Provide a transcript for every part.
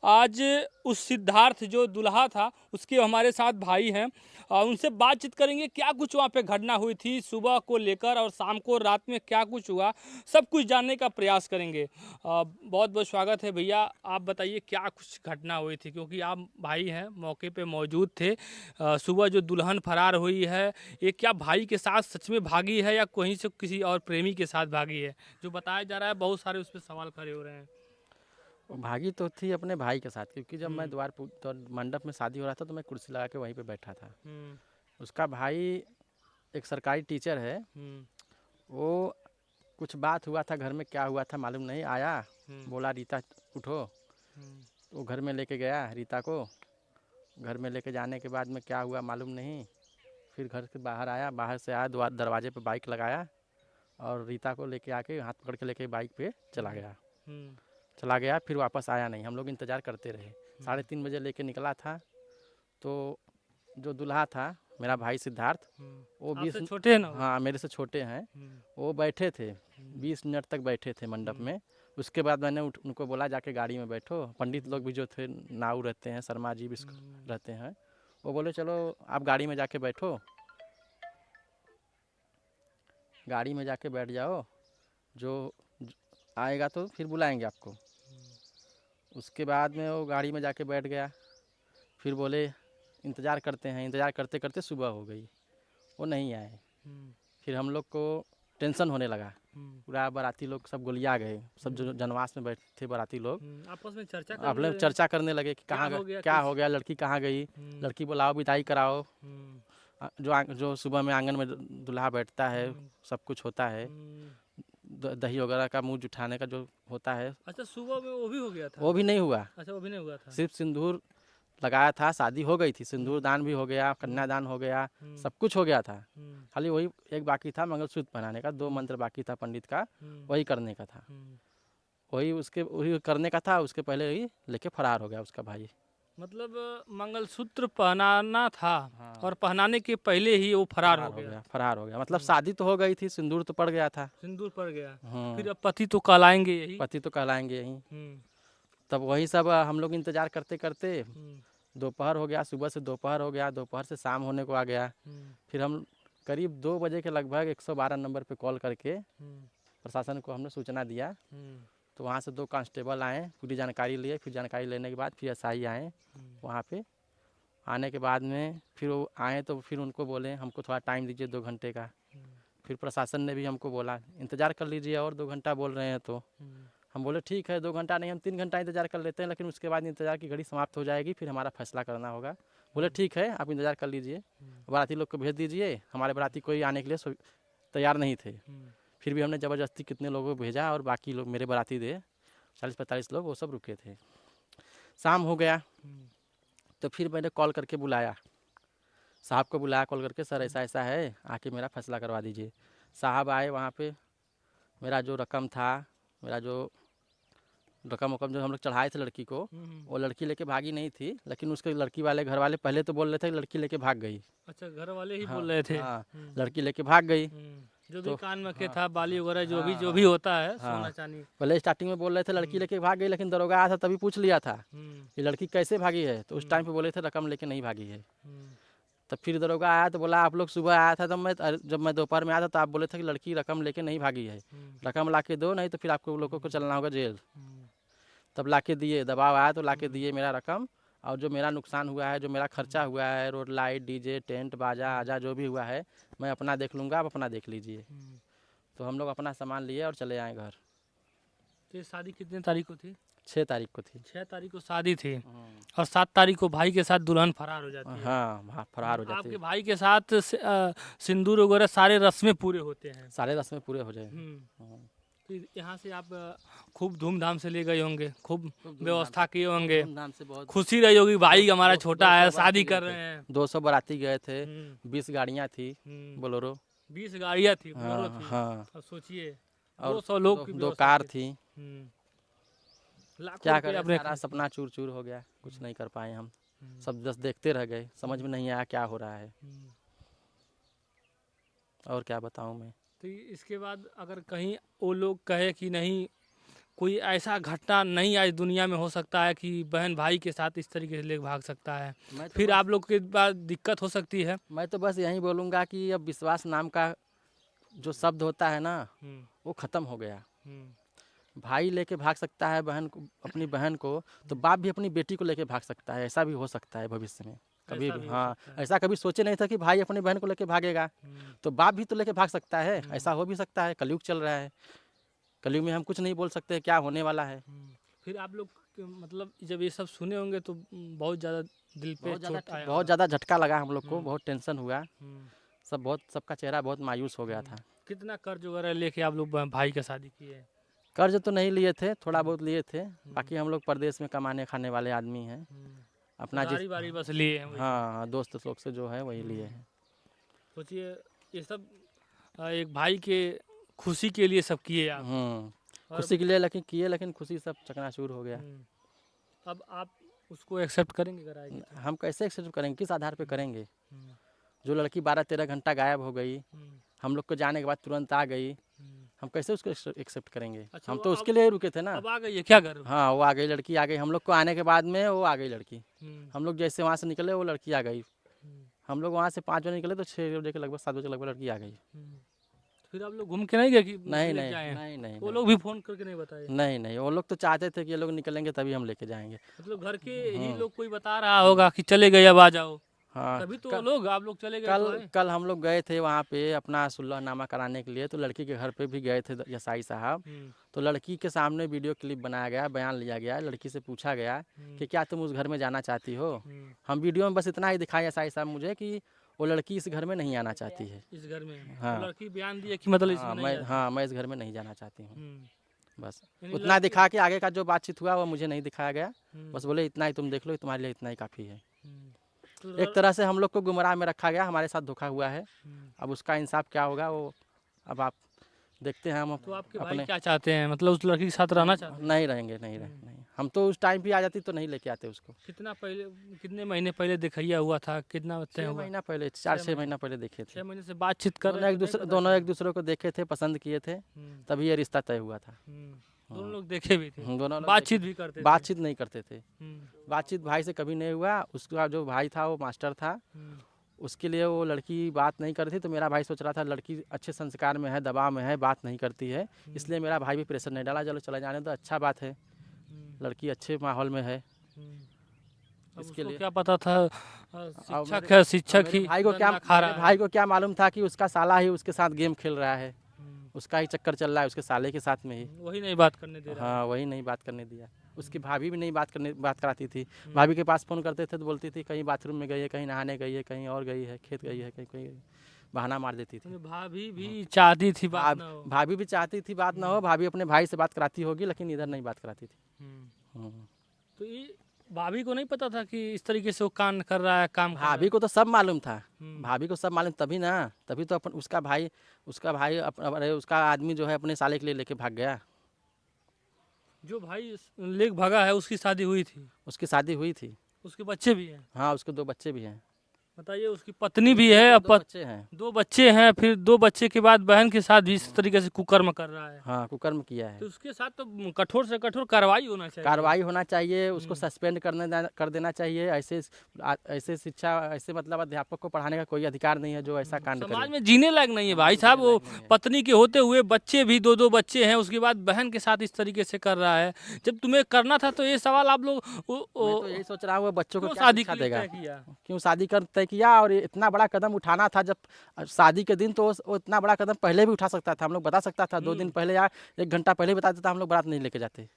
आज उस सिद्धार्थ जो दूल्हा था उसके हमारे साथ भाई हैं, उनसे बातचीत करेंगे क्या कुछ वहाँ पे घटना हुई थी सुबह को लेकर और शाम को रात में क्या कुछ हुआ, सब कुछ जानने का प्रयास करेंगे। बहुत बहुत स्वागत है भैया। आप बताइए क्या कुछ घटना हुई थी, क्योंकि आप भाई हैं, मौके पे मौजूद थे। सुबह जो दुल्हन फरार हुई है, ये क्या भाई के साथ सच में भागी है या कहीं से किसी और प्रेमी के साथ भागी है? जो बताया जा रहा है बहुत सारे उस पर सवाल खड़े हो रहे हैं। वो भागी तो थी अपने भाई के साथ, क्योंकि जब मैं हम्म। तो मंडप में शादी हो रहा था तो मैं कुर्सी लगा के वहीं पे बैठा था। हम्म। उसका भाई एक सरकारी टीचर है। हम्म। वो कुछ बात हुआ था घर में, क्या हुआ था मालूम नहीं, आया हम्म। बोला रीता उठो। हम्म। वो घर में लेके गया रीता को। घर में लेके जाने के बाद में क्या हुआ मालूम नहीं। फिर घर से बाहर आया, बाहर से आया, दरवाजे पे बाइक लगाया और रीता को लेके आके हाथ पकड़ के लेके बाइक पे चला हम्म। गया। हम्म। चला गया फिर वापस आया नहीं। हम लोग इंतज़ार करते रहे। हम्म। 3:30 बजे लेके निकला था। तो जो दूल्हा था मेरा भाई सिद्धार्थ, वो आपसे 20, छोटे हैं ना वो? हाँ मेरे से छोटे हैं। हम्म। वो बैठे थे, हम्म। 20 मिनट तक बैठे थे मंडप हम्म। में। उसके बाद मैंने उनको बोला जाके गाड़ी में बैठो। पंडित हम्म। लोग भी जो थे, नाऊ रहते हैं, शर्मा जी भी हम्म। रहते हैं, वो बोले चलो आप गाड़ी में जाके बैठो, गाड़ी में जाके बैठ जाओ, जो आएगा तो फिर बुलाएंगे आपको। उसके बाद में वो गाड़ी में जाके बैठ गया। फिर बोले इंतज़ार करते हैं। इंतज़ार करते करते सुबह हो गई, वो नहीं आए। हम्म। फिर हम लोग को टेंशन होने लगा। हम्म। पूरा बाराती लोग सब गोलिया गए, सब जो जनवास में बैठे थे बाराती लोग आपस में चर्चा करने अपने लगे चर्चा करने लगे कि क्या कहाँ हो गया क्या किस। हो गया, लड़की कहाँ गई, हम्म। लड़की बुलाओ, विदाई कराओ। हम्म। जो सुबह में आंगन में दूल्हा बैठता है, हम्म। सब कुछ होता है, हम्म। दही वगैरह का मुंह जुठाने का जो होता है, अच्छा, सुबह में वो भी हो गया था? वो भी नहीं हुआ। अच्छा, वो भी नहीं हुआ था। सिर्फ सिंदूर लगाया था, शादी हो गई थी, सिंदूर हम्म। दान भी हो गया, हम्म। कन्यादान हो गया, हम्म। सब कुछ हो गया था। हम्म। खाली वही एक बाकी था, मंगलसूत्र पहनाने का, 2 मंत्र हम्म। बाकी था पंडित का, हम्म। वही करने का था। हम्म। वही करने का था। उसके पहले ही लेके फरार हो गया उसका भाई। मतलब मंगलसूत्र पहनाना था हाँ, और पहनाने के पहले ही वो फरार हो गया। फरार हो गया। मतलब हम्म। शादी तो हो गई थी, सिंदूर तो पड़ गया था। सिंदूर पड़ गया। हम्म। फिर अब पति तो कहलाएंगे यही। पति तो कहलाएंगे यहीं। हम्म। तब वही सब हम लोग इंतजार करते करते हम्म। दोपहर हो गया, सुबह से दोपहर हो गया, दोपहर से शाम होने को आ गया। हम्म। फिर हम करीब 2 बजे के लगभग 112 नंबर पे कॉल करके हम्म। प्रशासन को हमने सूचना दिया। हम्म। तो वहाँ से 2 कांस्टेबल आए, पूरी जानकारी लिए। फिर जानकारी लेने के बाद फिर एसआई आए हम्म। वहाँ पे। आने के बाद में फिर वो आए तो फिर उनको बोले हमको थोड़ा टाइम दीजिए 2 घंटे का। फिर प्रशासन ने भी हमको बोला इंतज़ार कर लीजिए, और 2 घंटा बोल रहे हैं तो। हम्म। हम बोले ठीक है, 2 घंटा नहीं, हम 3 घंटा इंतज़ार कर लेते हैं, लेकिन उसके बाद इंतज़ार की घड़ी समाप्त हो जाएगी, फिर हमारा फैसला करना होगा। बोले ठीक है, आप इंतज़ार कर लीजिए, बाराती लोग को भेज दीजिए। हमारे बाराती कोई आने के लिए तैयार नहीं थे। हम्म। फिर भी हमने ज़बरदस्ती कितने लोगों को भेजा, और बाकी लोग मेरे बाराती दे 40-45 लोग, वो सब रुके थे। शाम हो गया हम्म। तो फिर मैंने कॉल करके बुलाया, साहब को बुलाया कॉल करके, सर ऐसा ऐसा है, आके मेरा फैसला करवा दीजिए। साहब आए वहाँ पे। मेरा जो रकम था, मेरा जो रकम वकम जो हम लोग चढ़ाए थे लड़की को, वो लड़की लेके भागी नहीं थी, लेकिन उसके लड़की वाले घर वाले पहले तो बोल रहे थे कि लड़की लेके भाग गई। अच्छा, घर वाले ही हाँ बोल रहे थे। हाँ, लड़की लेके भाग गई। जो भी तो कान में के हाँ था, बाली वगैरह जो भी हाँ जो भी हाँ होता है, सोना हाँ, चांदी। पहले स्टार्टिंग में बोल रहे थे लड़की लेके भाग गई, लेकिन दरोगा आया था तभी पूछ लिया था हम्म। कि लड़की कैसे भागी है, तो उस टाइम पे बोले थे रकम लेके नहीं भागी है। हम्म। तब फिर दरोगा आया तो बोला आप लोग सुबह आया था, तब जब मैं दोपहर में आया था तो आप बोले थे कि लड़की रकम लेके नहीं भागी है, रकम ला के दो, नहीं तो फिर आपको लोगों को चलना होगा जेल। तब ला के दिए, दबाव आया तो ला के दिए मेरा रकम। और जो मेरा नुकसान हुआ है, जो मेरा खर्चा हुआ है, रोड लाइट, डीजे, टेंट, बाजा आजा जो भी हुआ है, मैं अपना देख लूँगा, आप अपना देख लीजिए। तो हम लोग अपना सामान लिए और चले आए घर। तो ये शादी कितने तारीख को थी? 6 तारीख को थी। 6 तारीख को शादी थी और 7 तारीख को भाई के साथ दुल्हन फरार हो जाती है। हाँ, फरार हो जाती आपके है। भाई के साथ सिंदूर वगैरह सारे रस्में पूरे होते हैं। सारे रस्में पूरे हो जाए। तो यहाँ से आप खूब धूमधाम से ले गए होंगे, खूब खूब धूमधाम व्यवस्था से, किए होंगे, धूमधाम से बहुत। खुशी रही होगी भाई हमारा छोटा है 200 शादी बाराती गए कर रहे थे, हैं। 200 बाराती गए थे, हम्म। 20 गाड़ियाँ थी, हम्म। बोलोरो। 20 गाड़ियाँ थी, बोलेरो हाँ थी। हाँ, अब सोचिए और 200 लोग की दो व्यवस्था कार थी। थी। लाखों क्या रुपये करें, आपने सारा खर्च किया। सपना चूर चूर हो गया, कुछ नहीं कर पाए हम। सब बस देखते रह गए, समझ में नहीं आया क्या हो रहा है, और क्या बताऊँ मैं। तो इसके बाद अगर कहीं वो लोग कहे कि नहीं कोई ऐसा घटना नहीं आज दुनिया में हो सकता है कि बहन भाई के साथ इस तरीके से लेके भाग सकता है, मैं तो फिर बस आप लोग के बाद दिक्कत हो सकती है। मैं तो बस यही बोलूँगा कि अब विश्वास नाम का जो शब्द होता है ना, वो ख़त्म हो गया। भाई लेके भाग सकता है बहन को, अपनी बहन को, तो बाप भी अपनी बेटी को लेके भाग सकता है। ऐसा भी हो सकता है भविष्य में कभी ऐसा भी। भी हो हाँ, सकता है। ऐसा कभी सोचे नहीं था कि भाई अपनी बहन को लेके भागेगा, तो बाप भी तो लेके भाग सकता है। ऐसा हो भी सकता है। कलयुग चल रहा है, कलयुग में हम कुछ नहीं बोल सकते क्या होने वाला है। फिर आप लोग मतलब जब ये सब सुने होंगे तो बहुत ज़्यादा दिल पे चोट आया बहुत होगा। ज़्यादा झटका लगा हम लोग को, बहुत टेंशन हुआ। हम्म। सबका चेहरा बहुत मायूस हो गया था। कितना कर्ज वगैरह लेके आप लोग भाई का शादी किए? कर्ज तो नहीं लिए थे, थोड़ा बहुत लिए थे। बाकी हम लोग परदेश में कमाने खाने वाले आदमी हैं। अपना जिस उधारी बारी बस लिए हैं वही। हाँ, दोस्त लोग से जो है वही लिए हैं। सोचिए ये सब एक भाई के खुशी के लिए सब किए आप। और खुशी के लिए लेकिन किए, लेकिन खुशी सब चकनाचूर हो गया। अब आप उसको एक्सेप्ट करेंगे अगर आएगी तो? हम कैसे एक्सेप्ट करेंगे, किस आधार पे करेंगे? हम्म, जो लड़की 12-13 घंटा गायब हो गई, हम्म, हम लोग को जाने के बाद तुरंत आ गई, हम्म। हम कैसे उसको एक्सेप्ट करेंगे? अच्छा, हम वो तो अब उसके लिए ही रुके थे ना। अब आ गई है क्या घर? हाँ, वो आ गई, लड़की आ गई। हम लोग को आने के बाद में वो आ गई लड़की। हम्म, हम लोग जैसे वहाँ से निकले वो लड़की आ गई। हम्म, हम लोग वहाँ से 5 बजे निकले तो 6 बजे के लगभग, 7 बजे के लगभग लड़की आ गई। हम्म। फिर आप लोग घूम के नहीं गए कि नहीं लेके नहीं आए हैं? नहीं नहीं वो नहीं लोग भी फोन करके नहीं बताए? नहीं नहीं, वो लोग तो चाहते थे कि ये लोग निकलेंगे तभी हम लेके जाएंगे। मतलब घर के ही हम्म। लोग कोई बता रहा होगा कि चले गए अब आ जाओ, हाँ, तभी तो लोग आप लोग चले गए तो कल आए। कल हम लोग गए थे वहाँ पे अपना सुलहनामा कराने के लिए, तो लड़की के घर पे भी गए थे यसाई साहब। तो लड़की के सामने वीडियो क्लिप बनाया गया, बयान लिया गया, लड़की से पूछा गया कि क्या तुम उस घर में जाना चाहती हो? हम वीडियो में बस इतना ही दिखाया यसाई साहब मुझे कि वो लड़की इस घर में नहीं आना चाहती है। इस घर में हाँ। तो लड़की बयान दी है कि मतलब इसमें नहीं आती। हाँ, मैं इस घर में नहीं जाना चाहती हूँ। बस यानी उतना लड़की- दिखा के आगे का जो बातचीत हुआ वो मुझे नहीं दिखाया गया। हम्म, बस बोले इतना ही तुम देख लो, तुम्हारे लिए इतना ही काफ़ी है। तो एक तरह से हम लोग को गुमराह में रखा गया, हमारे साथ धोखा हुआ है। हम्म। अब उसका इंसाफ क्या होगा वो अब आप देखते हैं। हम तो आपके भाई अपने क्या चाहते हैं, मतलब उस लड़की के साथ रहना चाहते हैं? नहीं रहेंगे, नहीं। हम तो उस टाइम पे आ जाती तो नहीं लेके आते उसको। कितना पहले, कितने महीने पहले दिखैया हुआ था, कितना तय 6 हुआ? महीना पहले, 4-6 महीना पहले देखे थे। 6 महीने से बातचीत कर दोनों रहे एक थे, नहीं दूसरे पता दोनों चला? एक दूसरे को देखे थे, पसंद किए थे, तभी ये रिश्ता तय हुआ था। दोनों लोग देखे भी थे, दोनों लोग बातचीत देखे- भी करते थे? बातचीत नहीं करते थे। हम्म, बातचीत भाई से कभी नहीं हुआ। उसका जो भाई था वो मास्टर था, हम्म, उसके लिए वो लड़की बात नहीं कर रही थी। तो मेरा भाई सोच रहा था लड़की अच्छे संस्कार में है, दबाव में है, बात नहीं करती है, इसलिए मेरा भाई भी प्रेशर नहीं डाला, चलो चला जाने तो अच्छा बात है, लड़की अच्छे माहौल में है। अब इसके उसको लिए क्या पता था शिक्षक मेरे- है, शिक्षक मेरे ही भाई को क्या दंगा खा मेरे रहा है। भाई को क्या मालूम था कि उसका साला ही उसके साथ गेम खेल रहा है, उसका ही चक्कर चल रहा है उसके साले के साथ में ही। वही नहीं बात करने दे रहा है। हाँ, वही नहीं बात करने दिया। उसकी भाभी भी नहीं बात कराती थी। भाभी के पास फ़ोन करते थे तो बोलती थी कहीं बाथरूम में गई है, कहीं नहाने गई है, कहीं और गई है, खेत गई है, कहीं कहीं बहाना मार देती थी। भाभी भी चाहती थी बात ना हो। भाभी भी चाहती थी बात ना हो, भाभी अपने भाई से बात कराती होगी, लेकिन इधर नहीं बात कराती थी। हम्म। तो ये भाभी को नहीं पता था कि इस तरीके से वो कांड कर रहा है, काम कर रहा है? भाभी को तो सब मालूम था। हम्म। भाभी को सब मालूम, तभी तो अपन उसका भाई अरे उसका आदमी जो है अपने साले के लिए लेके भाग गया। जो भाई लेक भगा है उसकी शादी हुई थी, उसकी शादी हुई थी। उसके बच्चे भी हैं? हाँ, उसके 2 बच्चे भी हैं। बताइए, उसकी पत्नी भी है, 2 बच्चे हैं। 2 बच्चे हैं, फिर 2 बच्चे के बाद बहन के साथ भी इस तरीके से कुकर्म कर रहा है। हाँ, कुकर्म किया है। तो उसके साथ तो कठोर से कठोर कार्रवाई होना चाहिए। कार्रवाई होना चाहिए, उसको सस्पेंड कर देना चाहिए। ऐसे शिक्षा, ऐसे मतलब अध्यापक को पढ़ाने का कोई अधिकार नहीं है जो ऐसा कांड समाज करे। में जीने लायक नहीं है भाई साहब। वो पत्नी के होते हुए बच्चे भी 2-2 बच्चे हैं, उसके बाद बहन के साथ इस तरीके से कर रहा है। जब तुम्हें करना था तो ये सवाल आप लोग मैं तो यही सोच रहा हूँ वो बच्चों को क्यों क्या शादी शिक्षा के लिए देगा? तय किया? क्यों शादी कर तय किया? और इतना बड़ा कदम उठाना था जब शादी के दिन, तो वो इतना बड़ा कदम पहले भी उठा सकता था। हम लोग बता सकता था 2 दिन पहले या 1 घंटा पहले बता देता, हम लोग बारात नहीं लेके जाते।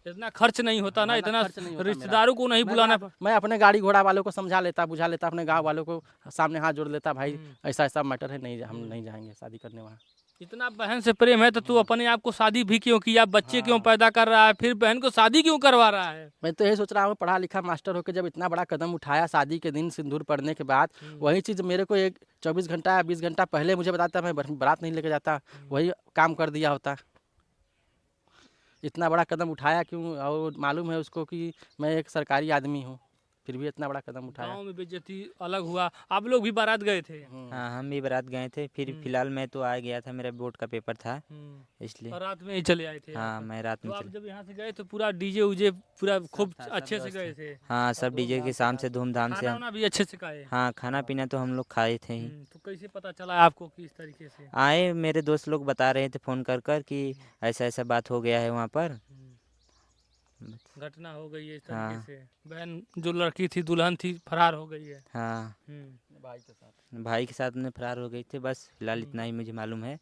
इतना खर्च नहीं होता ना, इतना खर्च नहीं होता रिश्तेदारों को नहीं बुलाना। मैं अपने गाड़ी घोड़ा वालों को समझा लेता, बुझा लेता, अपने गांव वालों को सामने हाथ जोड़ लेता, भाई ऐसा ऐसा मैटर है, नहीं हम नहीं जाएंगे शादी करने वहाँ। इतना बहन से प्रेम है तो तू अपने आप को शादी भी क्यों किया? बच्चे क्यों पैदा कर रहा है, फिर बहन को शादी क्यों करवा रहा है? मैं तो यही सोच रहा हूँ, पढ़ा लिखा मास्टर होकर जब इतना बड़ा कदम उठाया शादी के दिन सिंदूर पड़ने के बाद, वही चीज़ मेरे को 24 घंटा या 20 घंटा पहले मुझे बताता, मैं बारात नहीं लेके जाता, वही काम कर दिया होता। इतना बड़ा कदम उठाया क्यों? और मालूम है उसको कि मैं एक सरकारी आदमी हूँ, फिर भी इतना बड़ा कदम उठाया। गाँव में बेइज्जती अलग हुआ। आप लोग भी बारात गए थे? हाँ, हम भी बारात गए थे। फिर फिलहाल मैं तो आ गया था, मेरा बोर्ड का पेपर था इसलिए। और रात में ही चले आए थे हाँ, यहाँ पर। मैं रात तो में आप चले। जब यहाँ से गए तो पूरा डीजे उजे पूरा खूब था, सब अच्छे से व्यवस्था। गए थे? हाँ, सब डीजे के शाम से धूमधाम से खाना हम। वाना भी अच्छे से खाए? हाँ, खाना पीना तो हम लोग खाए थे ही। तो कैसे पता चला आपको कि इस तरीके से? आए मेरे दोस्त लोग बता रहे थे फ़ोन कर कर कि ऐसा ऐसा बात हो गया है वहाँ पर। घटना हो गई है इस तरीके हाँ। से। बहन जो लड़की थी, दुल्हन थी, फरार हो गई है। हाँ, भाई के साथ। भाई के साथ में फरार हो गई थी। बस फिलहाल इतना ही मुझे मालूम है,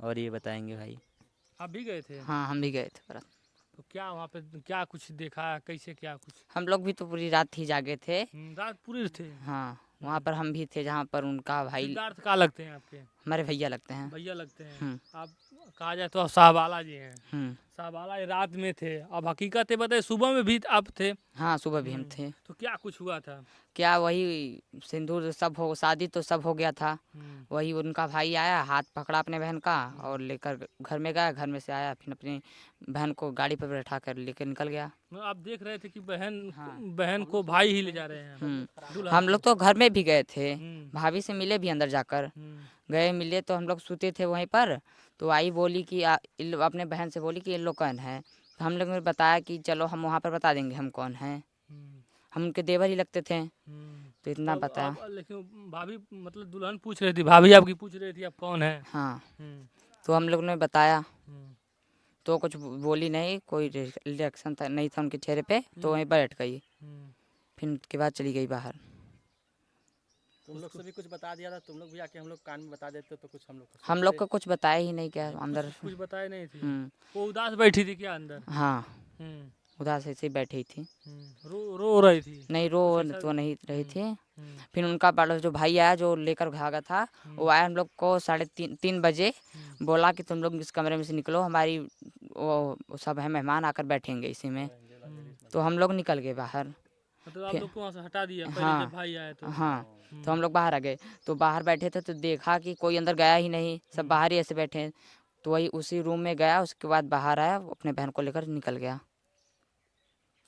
और ये बताएंगे भाई। आप भी गए थे? हाँ हम भी गए थे बारात। तो क्या वहाँ पे क्या कुछ देखा, कैसे क्या कुछ? हम लोग भी तो पूरी रात ही जागे थे। रात पूरी थे? हाँ वहाँ पर हम भी थे जहाँ पर उनका भाई सिद्धार्थ कहाँ लगते हैं आपके? हमारे भैया लगते हैं। भैया लगते हैं। हम्म। आप कहा जाए तो आप साहबाला जी हैं। हम्म। साहबाला ये रात में थे। अब हकीकत है बताए, सुबह में भी आप थे? हाँ सुबह भी हम थे। तो क्या कुछ हुआ था? क्या वही सिंदूर सब हो, शादी तो सब हो गया था। वही उनका भाई आया, हाथ पकड़ा अपने बहन का और लेकर घर में गया। घर में से आया, फिर अपनी बहन को गाड़ी पर बैठा कर लेकर निकल गया। आप देख रहे थे कि बहन हाँ। बहन को भाई ही ले जा रहे हैं? दुल्हन हम लोग तो घर में भी गए थे, हम्म। भाभी से मिले भी अंदर जाकर। हम्म। गए मिले तो हम लोग सोते थे वहीं पर। तो आई बोली कि अपने बहन से बोली कि ये लोग कौन है। तो हम लोग ने बताया कि चलो हम वहाँ पर बता देंगे हम कौन हैं। हम उनके देवर ही लगते थे। तो इतना अब- बताया। अब लेकिन भाभी मतलब दुल्हन पूछ रही थी, भाभी आपकी पूछ रही थी आप कौन है? हाँ तो हम लोग ने बताया तो कुछ बोली नहीं, कोई रिएक्शन था नहीं था उनके चेहरे पे। तो वहीं बैठ गई, फिर उसके बाद चली गई बाहर। तुम लोग से भी कुछ बता दिया था, तुम लोग भी आके हम लोग कान में बता देते तो कुछ हम लोग हम लोग को कुछ बताया ही नहीं क्या अंदर। कुछ बताया नहीं थी? हम्म। वो उदास बैठी थी क्या अंदर? हाँ हम्म। उदास ऐसे ही बैठी थी। रो रही थी? नहीं रो तो नहीं रही थी। फिर उनका बड़ा जो भाई आया जो लेकर भागा था, वो आया हम लोग को 3:30 बजे। बोला कि तुम लोग इस कमरे में से निकलो, हमारी वो सब है मेहमान आकर बैठेंगे इसी में। तो हम लोग निकल गए बाहर। मतलब आप लोग को वहाँ से हटा दिया पहले हाँ। जब भाई आए तो? हाँ तो हम लोग बाहर आ गए। तो बाहर बैठे थे तो देखा कि कोई अंदर गया ही नहीं, सब बाहर ही ऐसे बैठे हैं। तो वही उसी रूम में गया, उसके बाद बाहर आया, वो अपने बहन को लेकर निकल गया।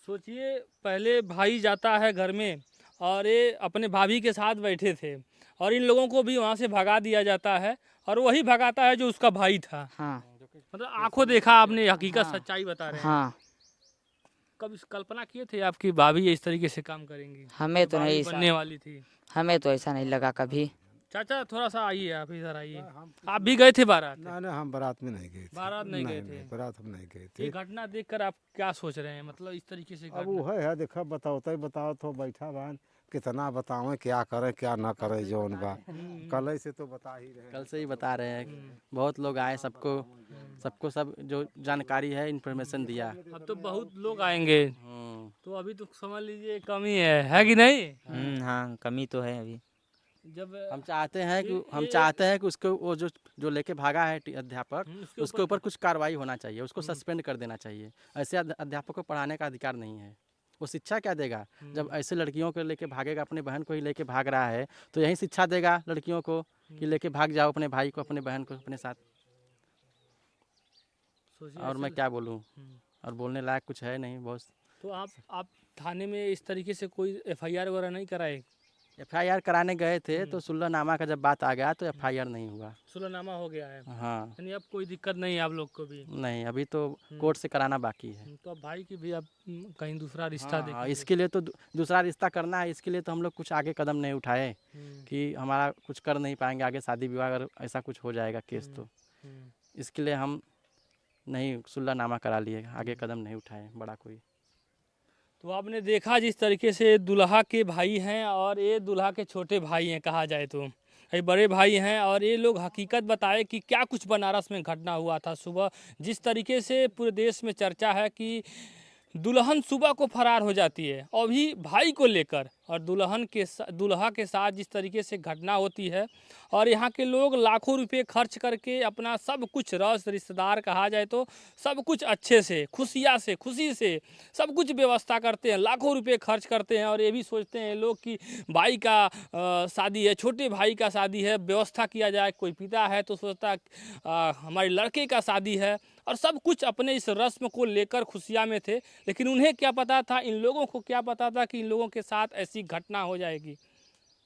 सोचिए, पहले भाई जाता है घर में और ये अपने भाभी के साथ बैठे थे, और इन लोगों को भी वहाँ से भगा दिया जाता है, और वही भगाता है जो उसका भाई था। हाँ मतलब आंखों देखा आपने, हकीकत हाँ। सच्चाई बता रहे हैं। हाँ कब इस कल्पना किए थे आपकी भाभी इस तरीके से काम करेंगी? हमें तो भाभी नहीं बनने वाली थी? हमें तो ऐसा नहीं लगा कभी। चाचा थोड़ा सा आइए, आप इधर आइए। आप भी गए थे बारात? ना हम बारात में नहीं गए थे। बारात नहीं गए थे? बारात हम नहीं गए ये थे। घटना देखकर आप क्या सोच रहे हैं? मतलब इस तरीके से अब घटना- वो है देखा बताओ तो बैठा बहन कितना बतावें, क्या करें क्या ना करें जो उनका कल से तो बता ही रहे हैं। कल से ही बता रहे हैं। बहुत लोग आए, सबको सब जो जानकारी है इन्फॉर्मेशन दिया। अब तो बहुत लोग आएंगे, हम्म। तो अभी तो समझ लीजिए कमी है कि नहीं? हाँ, कमी तो है अभी। जब हम चाहते हैं कि उसको वो जो लेके भागा है अध्यापक, उसके ऊपर कुछ कार्रवाई होना चाहिए, उसको सस्पेंड कर देना चाहिए। ऐसे अध्यापक को पढ़ाने का अधिकार नहीं है। वो शिक्षा क्या देगा जब ऐसे लड़कियों को लेके भागेगा? अपने बहन को ही लेके भाग रहा है तो यही शिक्षा देगा लड़कियों को कि लेके भाग जाओ अपने भाई को, अपने बहन को अपने साथ। सोचिए और मैं ऐसे- क्या बोलूँ, और बोलने लायक कुछ है नहीं बहुत। तो आप थाने में इस तरीके से कोई एफआईआर वगैरह नहीं कराए? एफआईआर कराने गए थे तो सुलहनामा का जब बात आ गया तो एफआईआर नहीं हुआ। सुलहनामा हो गया है? हाँ यानी अब कोई दिक्कत नहीं है आप लोग को भी? नहीं, अभी तो कोर्ट से कराना बाकी है। तो अब भाई की भी अब कहीं दूसरा रिश्ता हाँ, देखेंगे? इसके लिए तो दूसरा रिश्ता करना है। इसके लिए तो हम लोग कुछ आगे कदम नहीं उठाए कि हमारा कुछ कर नहीं पाएंगे आगे शादी विवाह अगर ऐसा कुछ हो जाएगा केस तो। इसके लिए हम नहीं सुलहनामा करा लिए, आगे कदम नहीं उठाए बड़ा कोई। तो आपने देखा जिस तरीके से दुल्हा के भाई हैं और ये दुल्हा के छोटे भाई हैं, कहा जाए तो ये बड़े भाई हैं, और ये लोग हकीकत बताए कि क्या कुछ बनारस में घटना हुआ था सुबह। जिस तरीके से पूरे देश में चर्चा है कि दुल्हन सुबह को फरार हो जाती है और भी भाई को लेकर, और दुल्हा के साथ जिस तरीके से घटना होती है। और यहाँ के लोग लाखों रुपए खर्च करके अपना सब कुछ रिश्तेदार कहा जाए तो सब कुछ अच्छे से खुशी से सब कुछ व्यवस्था करते हैं, लाखों रुपए खर्च करते हैं। और ये भी सोचते हैं लोग कि भाई का शादी है, छोटे भाई का शादी है, व्यवस्था किया जाए। कोई पिता है तो सोचता हमारे लड़के का शादी है, और सब कुछ अपने इस रस्म को लेकर खुशियाँ में थे। लेकिन उन्हें क्या पता था, इन लोगों को क्या पता था कि इन लोगों के साथ ऐसी घटना हो जाएगी।